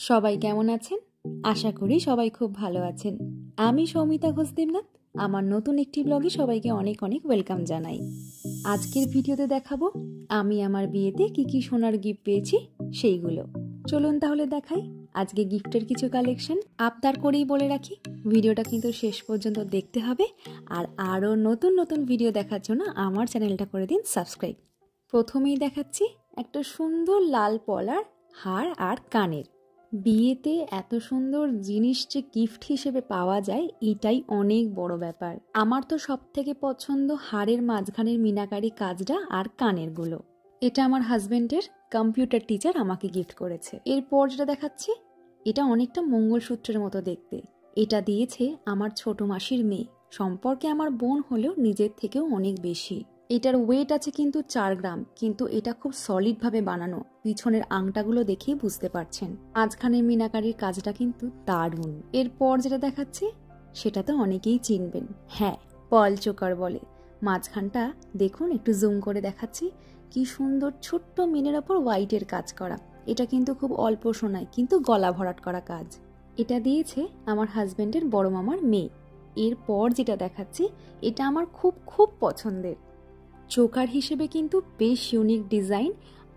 সবাই কেমন আছেন? আশা করি সবাই খুব ভালো আছেন। আমি সৌমিতা ঘোষ দেবনাথ। আমার নতুন একটি ব্লগে সবাইকে অনেক অনেক ওয়েলকাম জানাই। আজকের ভিডিওতে দেখাবো আমি আমার বিয়েতে কি কি সোনার গিফট পেয়েছি সেইগুলো। চলুন তাহলে দেখাই আজকে গিফটের কিছু কালেকশন। আবদার করেই বলে রাখি, ভিডিওটা কিন্তু শেষ পর্যন্ত দেখতে হবে। আর আরও নতুন নতুন ভিডিও দেখার জন্য আমার চ্যানেলটা করে দিন সাবস্ক্রাইব। প্রথমেই দেখাচ্ছি একটা সুন্দর লাল পলার হার আর কানের। বিয়েতে এত সুন্দর জিনিস যে গিফট হিসেবে পাওয়া যায়, এটাই অনেক বড় ব্যাপার। আমার তো সব থেকে পছন্দ হাড়ের মাঝখানের মিনাকারি কাজটা আর কানের গুলো। এটা আমার হাজবেন্ডের কম্পিউটার টিচার আমাকে গিফট করেছে। এরপর যেটা দেখাচ্ছি, এটা অনেকটা মঙ্গলসূত্রের মতো দেখতে। এটা দিয়েছে আমার ছোট মাসির মেয়ে, সম্পর্কে আমার বোন হলেও নিজের থেকেও অনেক বেশি। এটার ওয়েট আছে কিন্তু 4 গ্রাম, কিন্তু এটা খুব সলিড ভাবে বানানো। পিছনের আংটাগুলো দেখেই বুঝতে পারছেন। মাঝখানের মিনাকারির কাজটা কিন্তু দারুণ। এরপর যেটা দেখাচ্ছি সেটা তো অনেকেই চিনবেন, হ্যাঁ, পার্ল চোকার বলে। মাঝখানটা দেখুন, একটু জুম করে দেখাচ্ছি, কি সুন্দর ছোট্ট মিনের ওপর হোয়াইটের কাজ করা। এটা কিন্তু খুব অল্প সোনায় কিন্তু গলা ভরাট করা কাজ। এটা দিয়েছে আমার হাজবেন্ডের বড় মামার মেয়ে। এরপর যেটা দেখাচ্ছি এটা আমার খুব খুব পছন্দের। চোকার হিসেবে কিন্তু বেশ ইউনিক ডিজাইন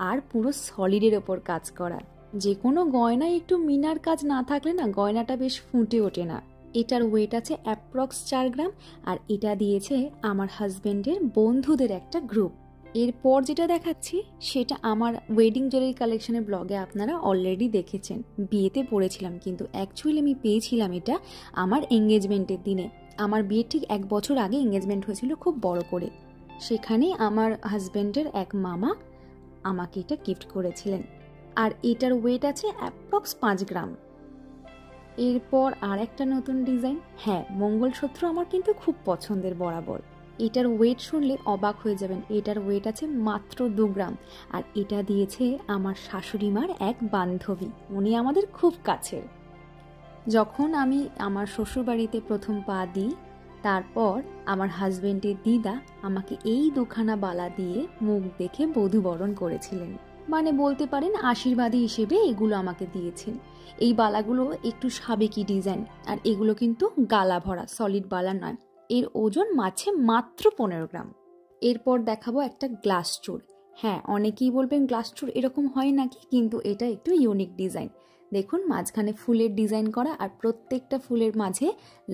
আর পুরো সলিডের ওপর কাজ করা। যে কোনো গয়নায় একটু মিনার কাজ না থাকলে না গয়নাটা বেশ ফুটে ওঠে না। এটার ওয়েট আছে অ্যাপ্রক্স 4 গ্রাম, আর এটা দিয়েছে আমার হাজবেন্ডের বন্ধুদের একটা গ্রুপ। এরপর যেটা দেখাচ্ছি সেটা আমার ওয়েডিং জুয়েলারি কালেকশনের ব্লগে আপনারা অলরেডি দেখেছেন। বিয়েতে পরেছিলাম, কিন্তু অ্যাকচুয়ালি আমি পেয়েছিলাম এটা আমার এঙ্গেজমেন্টের দিনে। আমার বিয়ের ঠিক 1 বছর আগে এঙ্গেজমেন্ট হয়েছিল খুব বড় করে। সেখানে আমার হাজবেন্ডের এক মামা আমাকে এটা গিফট করেছিলেন, আর এটার ওয়েট আছে অ্যাপ্রক্স 5 গ্রাম। এরপর আর একটা নতুন ডিজাইন, হ্যাঁ, মঙ্গলসূত্র আমার কিন্তু খুব পছন্দের বরাবর। এটার ওয়েট শুনলে অবাক হয়ে যাবেন, এটার ওয়েট আছে মাত্র 2 গ্রাম, আর এটা দিয়েছে আমার শাশুড়ি মার এক বান্ধবী, উনি আমাদের খুব কাছের। যখন আমি আমার শ্বশুরবাড়িতে প্রথম পা দিই, তারপর আমার হাজবেন্ডের দিদা আমাকে এই 2খানা বালা দিয়ে মুখ দেখে বধূবরণ করেছিলেন। মানে বলতে পারেন আশীর্বাদী হিসেবে এগুলো আমাকে দিয়েছেন। এই বালাগুলো একটু সাবেকি ডিজাইন, আর এগুলো কিন্তু গালা ভরা, সলিড বালা নয়। এর ওজন মাত্র 15 গ্রাম। এরপর দেখাবো একটা গ্লাস চোর। হ্যাঁ, অনেকেই বলবেন গ্লাস চোর এরকম হয় নাকি, কিন্তু এটা একটু ইউনিক ডিজাইন। দেখুন, মাঝখানে ফুলের ডিজাইন করা, আর প্রত্যেকটা ফুলের মাঝে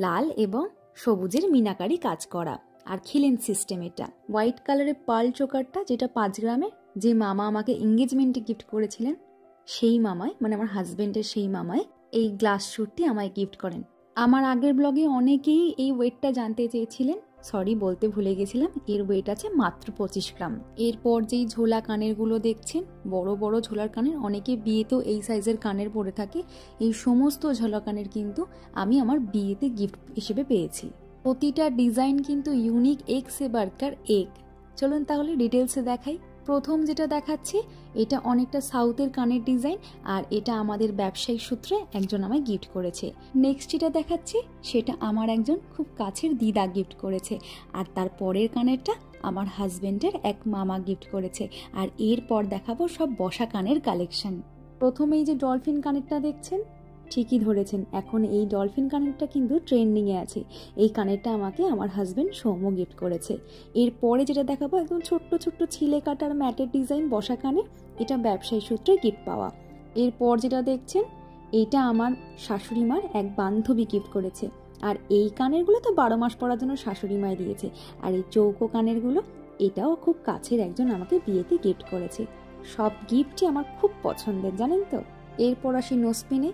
লাল এবং সবুজের মিনাকারি কাজ করা, আর খিলেন সিস্টেম। এটা হোয়াইট কালারের পার্ল চোকারটা, যেটা 5 গ্রামের, যে মামা আমাকে এঙ্গেজমেন্টে গিফট করেছিলেন, সেই মামাই, মানে আমার হাজবেন্ডের সেই মামাই এই গ্লাস শুটটি আমায় গিফট করেন। আমার আগের ব্লগে অনেকেই এই ওয়েটটা জানতে চেয়েছিলেন, সরি বলতে ভুলে গেছিলাম, এর ওয়েট আছে মাত্র 25 গ্রাম। এরপর যেই ঝোলা কানের গুলো দেখছেন, বড় বড় ঝোলার কানের, অনেকে বিয়েতেও এই সাইজের কানের পরে থাকে। এই সমস্ত ঝোলা কানের কিন্তু আমি আমার বিয়েতে গিফট হিসেবে পেয়েছি। প্রতিটা ডিজাইন কিন্তু ইউনিক, এক সে বার্কার এক। চলুন তাহলে ডিটেলসে দেখাই। প্রথম যেটা দেখাচ্ছি এটা অনেকটা সাউথের কানের ডিজাইন, আর এটা আমাদের ব্যবসায়িক সূত্রে একজন আমায় গিফট করেছে। নেক্সট যেটা দেখাচ্ছি সেটা আমার একজন খুব কাছের দিদা গিফট করেছে, আর তার পরের কানেরটা আমার হাজবেন্ডের এক মামা গিফট করেছে। আর এরপর দেখাবো সব বসা কানের কালেকশন। প্রথমেই যে ডলফিন কানেরটা দেখছেন, ঠিকই ধরেছেন, এখন এই ডলফিন কানেরটা কিন্তু ট্রেন্ডিংয়ে আছে। এই কানেরটা আমাকে আমার হাজবেন্ড সৌম্য গিফট করেছে। এরপরে যেটা দেখাবো একদম ছোট্ট ছোট্ট ছিলে কাটার ম্যাটের ডিজাইন বসা কানে, এটা ব্যবসায়ী সূত্রে গিফট পাওয়া। এরপর যেটা দেখছেন এইটা আমার শাশুড়ি মার এক বান্ধবী গিফট করেছে, আর এই কানেরগুলো তো 12 মাস পরার জন্য শাশুড়ি মায় দিয়েছে। আর এই চৌকো কানেরগুলো এটাও খুব কাছের একজন আমাকে বিয়েতে গিফট করেছে। সব গিফটই আমার খুব পছন্দের, জানেন তো। এরপর আসি নোসপিনে।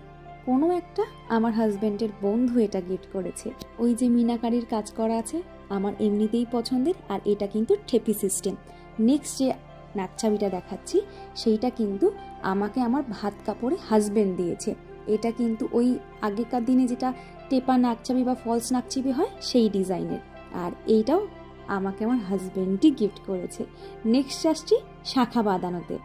কোনো একটা আমার হাজবেন্ডের বন্ধু এটা গিফট করেছে। ওই যে মিনাকারির কাজ করা আছে, আমার এমনিতেই পছন্দের, আর এটা কিন্তু ঠেপি সিস্টেম। নেক্সট যে নাকছাবিটা দেখাচ্ছি সেইটা কিন্তু আমাকে আমার ভাত কাপড়ে হাজবেন্ড দিয়েছে। এটা কিন্তু ওই আগেকার দিনে যেটা টেপা নাকছাবি বা ফলস নাকছাবি হয় সেই ডিজাইনের, আর এইটাও আমাকে আমার হাজবেন্ডই গিফট করেছে। নেক্সট আসছি শাখা বাঁধানোতে।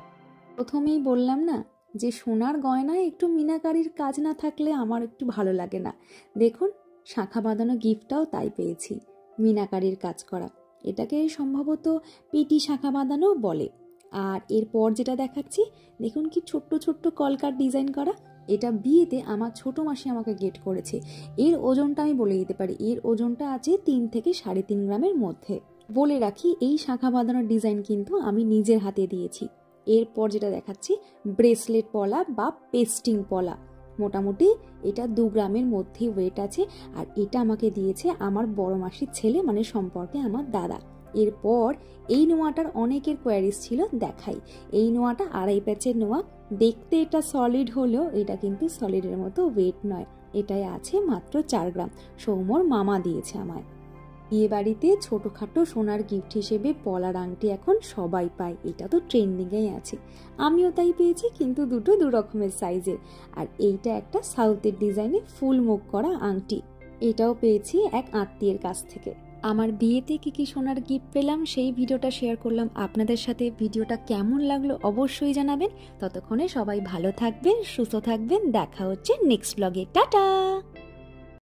প্রথমেই বললাম না যে সোনার গয়নায় একটু মিনাকারির কাজ না থাকলে আমার একটু ভালো লাগে না। দেখুন, শাখা বাঁধানো গিফটটাও তাই পেয়েছি, মিনাকারির কাজ করা। এটাকে সম্ভবত পিটি শাখা বাঁধানো বলে। আর এরপর যেটা দেখাচ্ছি দেখুন, কি ছোট্ট ছোট্ট কলকার ডিজাইন করা, এটা বিয়েতে আমার ছোট মাসি আমাকে গিফট করেছে। এর ওজনটা আমি বলে দিতে পারি, এর ওজনটা আছে 3 থেকে 3.5 গ্রামের মধ্যে। বলে রাখি এই শাঁখা বাঁধানোর ডিজাইন কিন্তু আমি নিজের হাতে দিয়েছি। এরপর যেটা দেখাচ্ছি ব্রেসলেট পলা বা পেস্টিং পলা, মোটামুটি এটা 2 গ্রামের মধ্যে ওয়েট আছে। আর এটা আমাকে দিয়েছে আমার বড় মাসির ছেলে, মানে সম্পর্কে আমার দাদা। এরপর এই নোয়াটার অনেকের কোয়ারিজ ছিল, দেখাই। এই নোয়াটা 2.5 প্যাচের নোয়া। দেখতে এটা সলিড হলেও এটা কিন্তু সলিডের মতো ওয়েট নয়, এটাই আছে মাত্র 4 গ্রাম। সৌম্যর মামা দিয়েছে আমায়। বিয়ে বাড়িতে ছোটোখাটো সোনার গিফট হিসেবে পলার আংটি এখন সবাই পায়, এটা তো ট্রেন্ডিংয়েই আছে। আমিও তাই পেয়েছি, কিন্তু দুটো 2 রকমের সাইজের। আর এইটা একটা সাউথের ডিজাইনে ফুল মুখ করা আংটি, এটাও পেয়েছি এক আত্মীয়ের কাছ থেকে। আমার বিয়েতে কি কি সোনার গিফট পেলাম সেই ভিডিওটা শেয়ার করলাম আপনাদের সাথে। ভিডিওটা কেমন লাগলো অবশ্যই জানাবেন। ততক্ষণে সবাই ভালো থাকবেন, সুস্থ থাকবেন। দেখা হচ্ছে নেক্সট ব্লগে। টাটা।